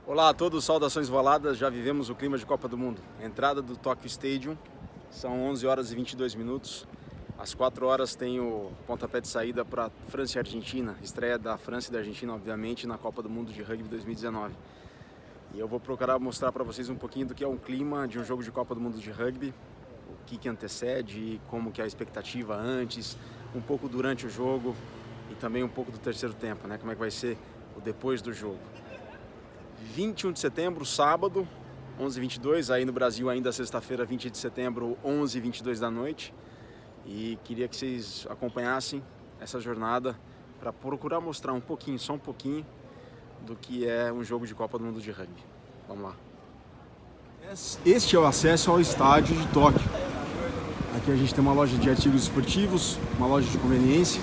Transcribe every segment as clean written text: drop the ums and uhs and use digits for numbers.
Olá a todos, saudações voladas, já vivemos o clima de Copa do Mundo. Entrada do Tokyo Stadium, são 11 horas e 22 minutos. Às 4 horas tem o pontapé de saída para França e Argentina, estreia da França e da Argentina, obviamente, na Copa do Mundo de Rugby 2019. E eu vou procurar mostrar para vocês um pouquinho do que é um clima de um jogo de Copa do Mundo de Rugby, o que antecede, como que é a expectativa antes, um pouco durante o jogo e também um pouco do terceiro tempo, né? Como é que vai ser o depois do jogo. 21 de setembro, sábado, 11h22, aí no Brasil ainda sexta-feira, 20 de setembro, 11h22 da noite. E queria que vocês acompanhassem essa jornada para procurar mostrar um pouquinho, só um pouquinho, do que é um jogo de Copa do Mundo de Rugby. Vamos lá. Este é o acesso ao estádio de Tóquio. Aqui a gente tem uma loja de artigos esportivos, uma loja de conveniência.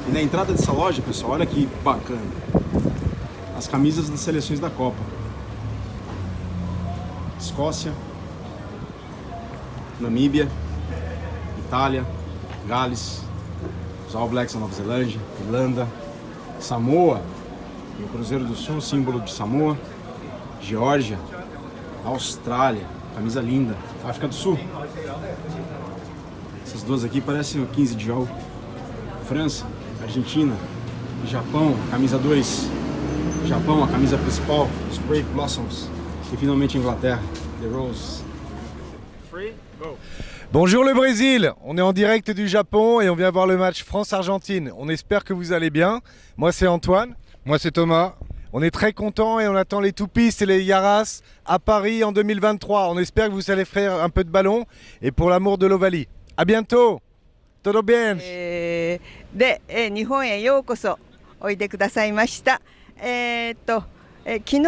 E na entrada dessa loja, pessoal, olha que bacana. As camisas das seleções da Copa. Escócia, Namíbia, Itália, Gales, os All Blacks da Nova Zelândia, Irlanda, Samoa, e o Cruzeiro do Sul, símbolo de Samoa, Geórgia, Austrália, camisa linda, África do Sul. Essas duas aqui parecem o 15 de jogo. França, Argentina, Japão, camisa 2. Japão, a camisa principal, os Brave Blossoms. Et finalmente Inglaterra, The Roses. Free, go. Bonjour le Brésil, on est en direct du Japon et on vient voir le match France-Argentine. On espère que vous allez bien. Moi c'est Antoine. Moi c'est Thomas. On est très contents et on attend les toupistes et les Yaras à Paris en 2023. On espère que vous allez faire un peu de ballon et pour l'amour de l'Ovalie. À bientôt. Todo bien. で、日本へようこそおいでくださいました。昨日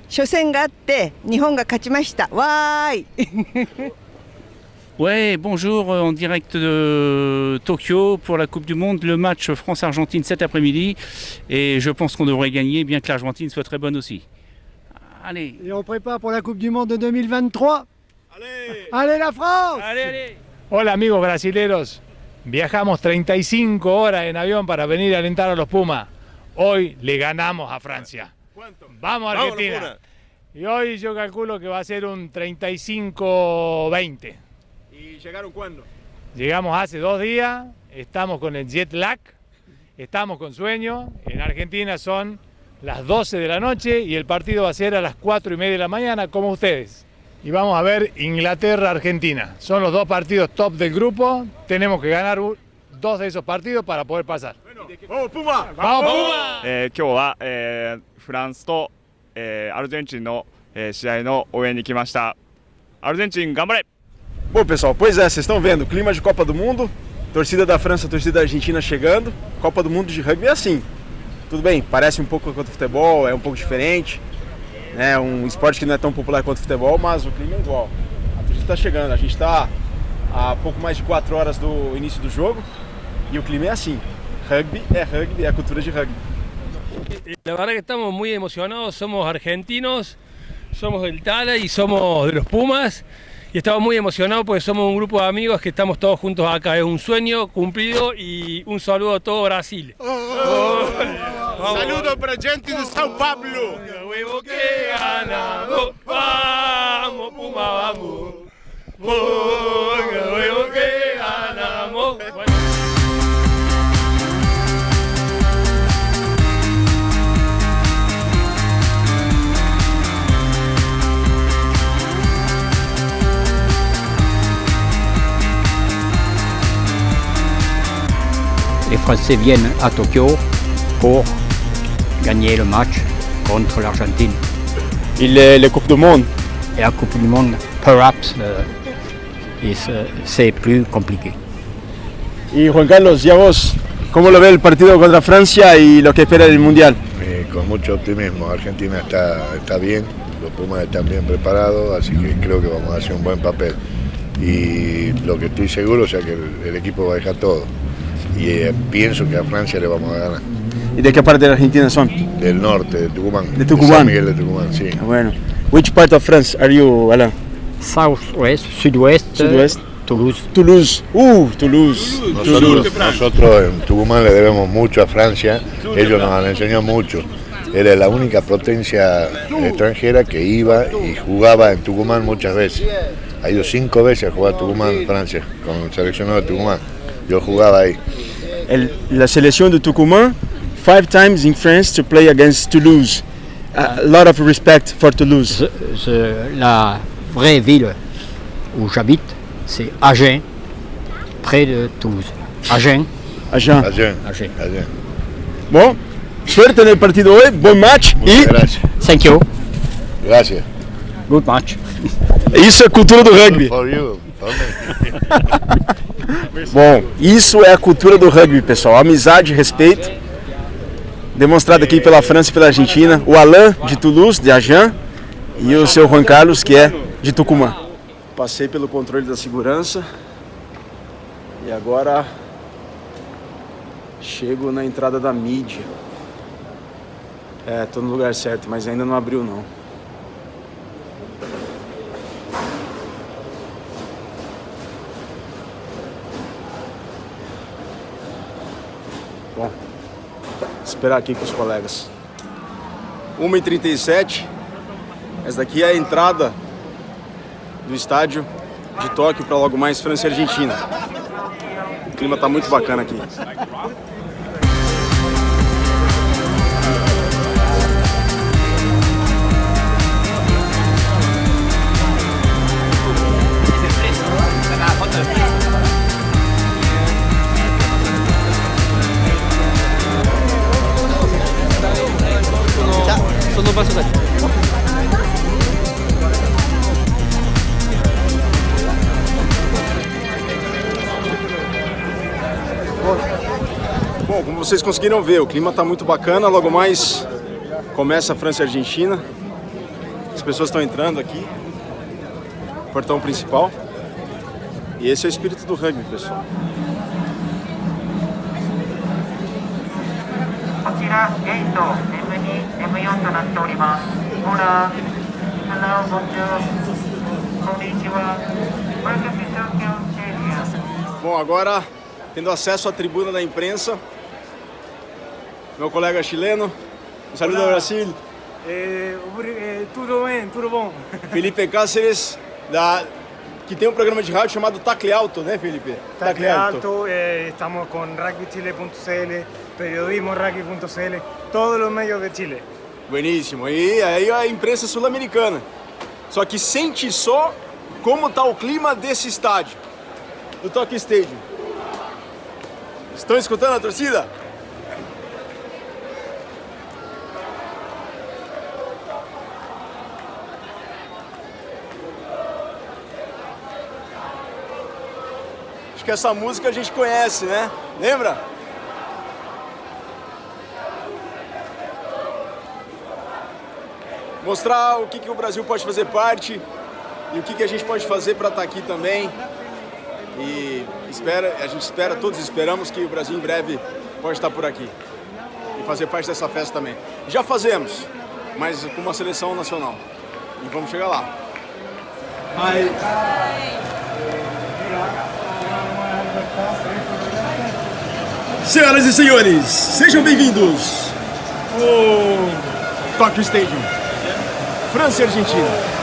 初戦があって日本が勝ちました。わーい。Ouais, bonjour, en direct de Tokyo pour la Coupe du Monde, le match France-Argentine cet après-midi. Et je pense qu'on devrait gagner, bien que l'Argentine soit très bonne aussi. Allez. Et on prépare pour la Coupe du Monde de 2023. Allez. Allez la France. Allez, allez. Hola amigos brasileros. Viajamos 35 horas en avión para venir a alentar a los Pumas. Hoy le ganamos a Francia. Vamos a Argentina. Y hoy yo calculo que va a ser un 35-20. ¿Y llegaron cuándo? Llegamos hace 2 días, estamos con el jet lag, estamos con sueño. En Argentina son las 12 de la noche y el partido va a ser a las 4:30 de la mañana, como ustedes. Y vamos a ver Inglaterra-Argentina. Son los 2 partidos top del grupo. Tenemos que ganar 2 de esos partidos para poder pasar. ¡Vamos Puma! ¡Vamos Puma! 今日は、フランスと、アルゼンチンの、試合の応援に来ました。アルゼンチン頑張れ! Bom pessoal, pois é, vocês estão vendo, clima de Copa do Mundo, torcida da França, torcida da Argentina chegando, Copa do Mundo de Rugby é assim. Tudo bem, parece um pouco quanto futebol, é um pouco diferente, né? Um esporte que não é tão popular quanto futebol, mas o clima é igual. A torcida está chegando, a gente está a pouco mais de 4 horas do início do jogo e o clima é assim. Rugby, é a cultura de rugby. La verdad que estamos muy emocionados, somos argentinos, somos del Tala y somos de los Pumas y estamos muy emocionados porque somos un grupo de amigos que estamos todos juntos acá. Es un sueño cumplido y un saludo a todo Brasil. Saludo para gente de São Paulo. Huevo que ganamos, vamos Puma, vamos. Huevo que ganamos. Les Français viennent à Tokyo pour gagner le match contre l'Argentine. Et la Coupe du Monde? Et la Coupe du Monde, perhaps, c'est plus compliqué. Y Juan Carlos, ¿y a vos? ¿Cómo lo ve el partido contra Francia y lo que espera del Mundial? Con mucho optimismo, Argentina está bien, los Pumas están bien preparados, así que creo que vamos a hacer un buen papel. Y lo que estoy seguro es que el equipo va a dejar todo. Y pienso que a Francia le vamos a ganar. ¿Y de qué parte de la Argentina son? Del norte, de Tucumán. De Tucumán. San Miguel de Tucumán, sí. Bueno. Which part of France are you, Alain? Southwest, Sud-Ouest, Toulouse. Toulouse. Toulouse. Nosotros en Tucumán le debemos mucho a Francia, ellos nos han enseñado mucho. era la única potencia extranjera que iba y jugaba en Tucumán muchas veces. Ha ido 5 veces a jugar a Tucumán, Francia, con el seleccionado de Tucumán. Yo jugaba ahí. La sélection de Tucumán, 5 times in France to play against Toulouse. A lot of respect for Toulouse. La vraie ville où j'habite, c'est Agen, près de Toulouse. Agen. Agen. Agen. Bom, suerte en el partido hoy, buen match e... Gracias. Thank you. Gracias. Good match. Isso é cultura do rugby. For you. For me. Bom, isso é a cultura do rugby, pessoal. Amizade, respeito. Demonstrado aqui pela França e pela Argentina. O Alain, de Toulouse, de Agen. E o seu Juan Carlos, que é de Tucumã. Passei pelo controle da segurança. E agora chego na entrada da mídia. Tô no lugar certo, mas ainda não abriu não. Bom, esperar aqui com os colegas. 1h37. Essa daqui é a entrada do estádio de Tóquio para logo mais França e Argentina. O clima tá muito bacana aqui. Bom, como vocês conseguiram ver, o clima está muito bacana. Logo mais começa a França e a Argentina. As pessoas estão entrando aqui, portão principal. E esse é o espírito do rugby, pessoal. Bom, agora tendo acesso à tribuna da imprensa, meu colega chileno, um saludo ao Brasil. Tudo bem, tudo bom. Felipe Cáceres, que tem um programa de rádio chamado Tacle Alto, né, Felipe? Tacle Alto, estamos com rugbychile.cl, periodismorugby.cl, todos os meios de Chile. Bueníssimo. E aí a imprensa sul-americana. Só que sente só como está o clima desse estádio, do Tokyo Stadium. Estão escutando a torcida? Acho que essa música a gente conhece, né? Lembra? Mostrar o que o Brasil pode fazer parte e o que a gente pode fazer para estar aqui também. E a gente espera, todos esperamos que o Brasil em breve pode estar por aqui e fazer parte dessa festa também. Já fazemos, mas com uma seleção nacional. E vamos chegar lá. Senhoras e senhores, sejam bem-vindos ao Tokyo Stadium, França e Argentina.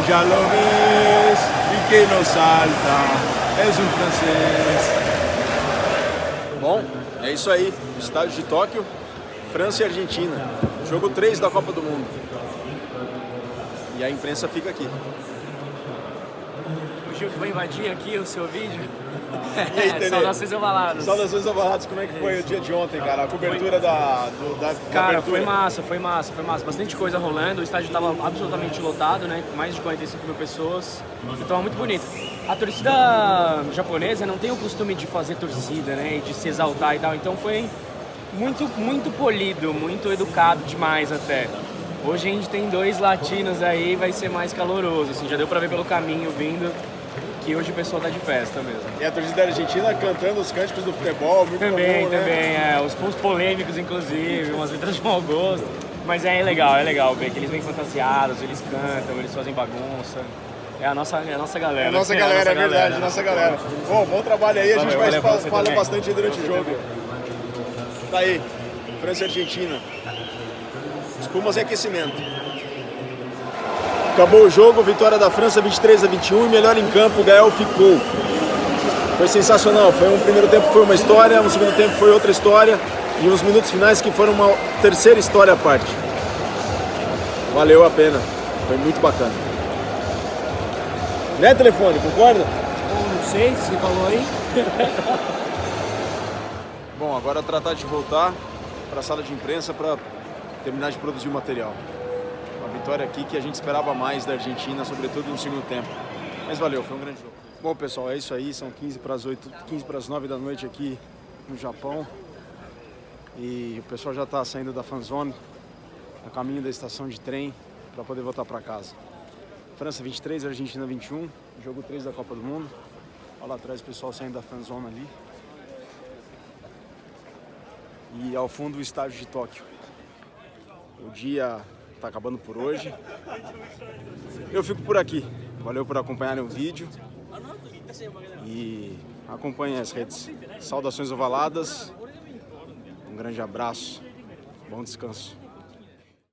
Já lo ves, e quem não salta é francês. Bom, é isso aí, estádio de Tóquio, França e Argentina, jogo 3 da Copa do Mundo. E a imprensa fica aqui. O Gil que vai invadir aqui o seu vídeo. E aí, Saudações ovaladas. Saudações ovaladas, como é que foi o dia de ontem, cara? A cobertura da Cara, abertura. foi massa. Bastante coisa rolando, o estádio estava absolutamente lotado, né? Mais de 45 mil pessoas. Então estava muito bonito. A torcida japonesa não tem o costume de fazer torcida, né? E de se exaltar e tal. Então foi muito polido, muito educado demais até. Hoje a gente tem 2 latinos aí, vai ser mais caloroso, assim, já deu pra ver pelo caminho vindo que hoje o pessoal tá de festa mesmo. E a torcida argentina cantando os cânticos do futebol, muito Também, comum, né? os polêmicos inclusive, umas letras de mau gosto, mas é legal ver que eles vêm fantasiados, eles cantam, eles fazem bagunça, É a nossa galera. É nossa galera, é verdade, nossa galera. Bom trabalho aí, a gente vai falar bastante aí durante o jogo. Tá aí, França e Argentina. Os Pumas em aquecimento. Acabou o jogo, vitória da França 23-21 e melhor em campo, o Gael ficou. Foi sensacional, foi um primeiro tempo que foi uma história, um segundo tempo foi outra história e uns minutos finais que foram uma terceira história à parte. Valeu a pena, foi muito bacana. Né, Telefone, concorda? Não sei, você falou aí. Bom, agora tratar de voltar para a sala de imprensa para terminar de produzir o material. Uma vitória aqui que a gente esperava mais da Argentina, sobretudo no segundo tempo. Mas valeu, foi um grande jogo. Bom, pessoal, é isso aí. São 15 para as 8, 15 para as 9 da noite aqui no Japão. E o pessoal já está saindo da fanzone, a caminho da estação de trem, para poder voltar para casa. França 23, Argentina 21, jogo 3 da Copa do Mundo. Olha lá atrás o pessoal saindo da fanzone ali. E ao fundo o estádio de Tóquio. O dia está acabando por hoje. Eu fico por aqui. Valeu por acompanharem o vídeo. E acompanhem as redes. Saudações ovaladas. Um grande abraço. Bom descanso.